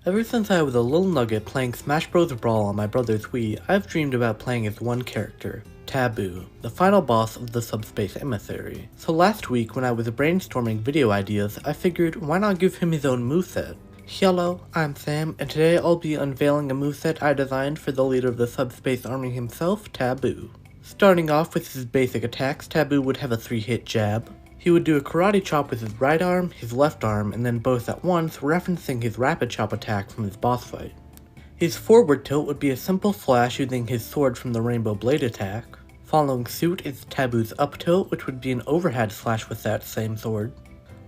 Ever since I was a little nugget playing Smash Bros. Brawl on my brother's Wii, I've dreamed about playing as one character, Tabuu, the final boss of the Subspace Emissary. So last week when I was brainstorming video ideas, I figured why not give him his own moveset? Hello, I'm Sam, and today I'll be unveiling a moveset I designed for the leader of the Subspace Army himself, Tabuu. Starting off with his basic attacks, Tabuu would have a 3-hit jab. He would do a karate chop with his right arm, his left arm, and then both at once, referencing his rapid chop attack from his boss fight. His forward tilt would be a simple slash using his sword from the Rainbow Blade attack. Following suit is Tabuu's up tilt, which would be an overhead slash with that same sword.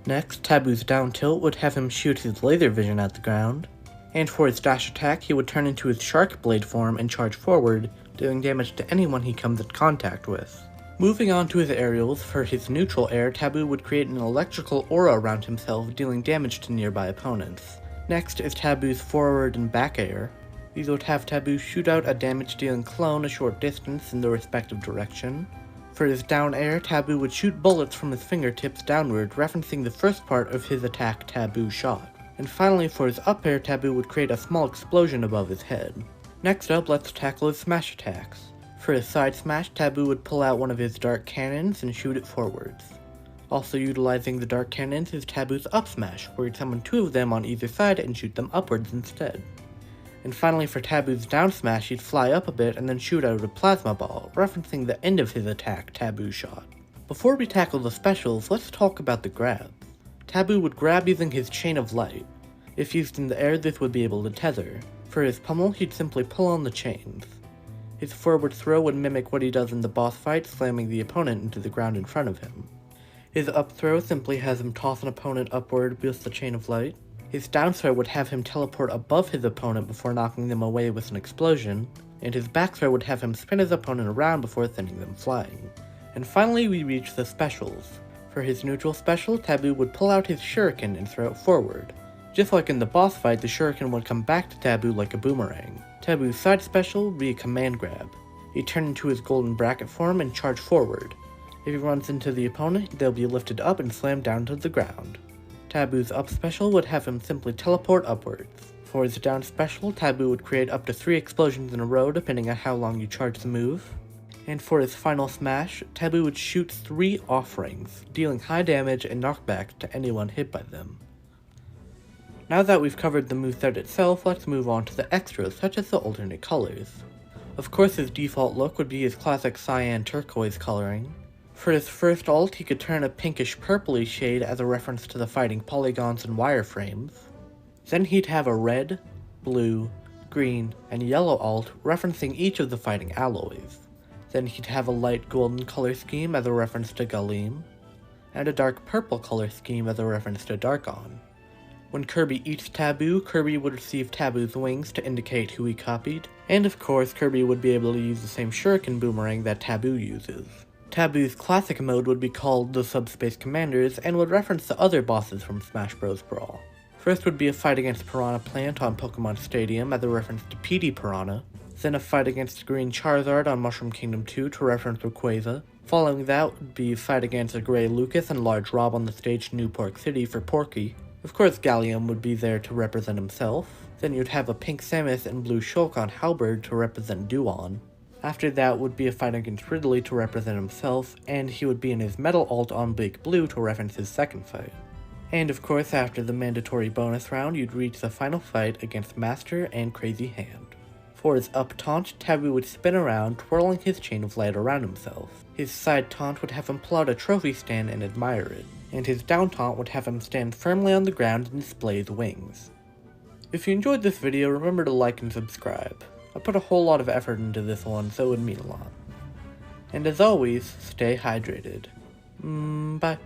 Next, Tabuu's down tilt would have him shoot his laser vision at the ground. And for his dash attack, he would turn into his shark blade form and charge forward, doing damage to anyone he comes in contact with. Moving on to his aerials, for his neutral air, Tabuu would create an electrical aura around himself, dealing damage to nearby opponents. Next is Tabuu's forward and back air. These would have Tabuu shoot out a damage-dealing clone a short distance in the respective direction. For his down air, Tabuu would shoot bullets from his fingertips downward, referencing the first part of his attack Tabuu shot. And finally, for his up air, Tabuu would create a small explosion above his head. Next up, let's tackle his smash attacks. For his side smash, Tabuu would pull out one of his dark cannons and shoot it forwards. Also utilizing the dark cannons is Tabuu's up smash, where he'd summon 2 of them on either side and shoot them upwards instead. And finally for Tabuu's down smash, he'd fly up a bit and then shoot out a plasma ball, referencing the end of his attack Tabuu shot. Before we tackle the specials, let's talk about the grabs. Tabuu would grab using his chain of light. If used in the air, this would be able to tether. For his pummel, he'd simply pull on the chains. His forward throw would mimic what he does in the boss fight, slamming the opponent into the ground in front of him. His up throw simply has him toss an opponent upward with the chain of light. His down throw would have him teleport above his opponent before knocking them away with an explosion, and his back throw would have him spin his opponent around before sending them flying. And finally we reach the specials. For his neutral special, Tabuu would pull out his shuriken and throw it forward. Just like in the boss fight, the shuriken would come back to Tabuu like a boomerang. Tabuu's side special would be a command grab. He'd turn into his golden bracket form and charge forward. If he runs into the opponent, they'll be lifted up and slammed down to the ground. Tabuu's up special would have him simply teleport upwards. For his down special, Tabuu would create up to 3 explosions in a row depending on how long you charge the move. And for his final smash, Tabuu would shoot 3 offerings, dealing high damage and knockback to anyone hit by them. Now that we've covered the moveset itself, let's move on to the extras, such as the alternate colors. Of course his default look would be his classic cyan turquoise coloring. For his first ult, he could turn a pinkish purpley shade as a reference to the fighting polygons and wireframes. Then he'd have a red, blue, green, and yellow ult referencing each of the fighting alloys. Then he'd have a light golden color scheme as a reference to Galim, and a dark purple color scheme as a reference to Darkon. When Kirby eats Tabuu, Kirby would receive Tabuu's wings to indicate who he copied, and of course Kirby would be able to use the same shuriken boomerang that Tabuu uses. Tabuu's classic mode would be called the Subspace Commanders and would reference the other bosses from Smash Bros. Brawl. First would be a fight against Piranha Plant on Pokemon Stadium as a reference to PD Piranha, then a fight against Green Charizard on Mushroom Kingdom 2 to reference Rayquaza. Following that would be a fight against a Grey Lucas and Large Rob on the stage New Pork City for Porky. Of course Gallium would be there to represent himself. Then you'd have a Pink Samus and Blue Shulk on Halberd to represent Duon. After that would be a fight against Ridley to represent himself, and he would be in his Metal Alt on Big Blue to reference his second fight. And of course after the mandatory bonus round, you'd reach the final fight against Master and Crazy Hand. For his up taunt, Tabuu would spin around, twirling his chain of light around himself. His side taunt would have him pull out a trophy stand and admire it, and his down taunt would have him stand firmly on the ground and display his wings. If you enjoyed this video, remember to like and subscribe. I put a whole lot of effort into this one, so it would mean a lot. And as always, stay hydrated. Bye.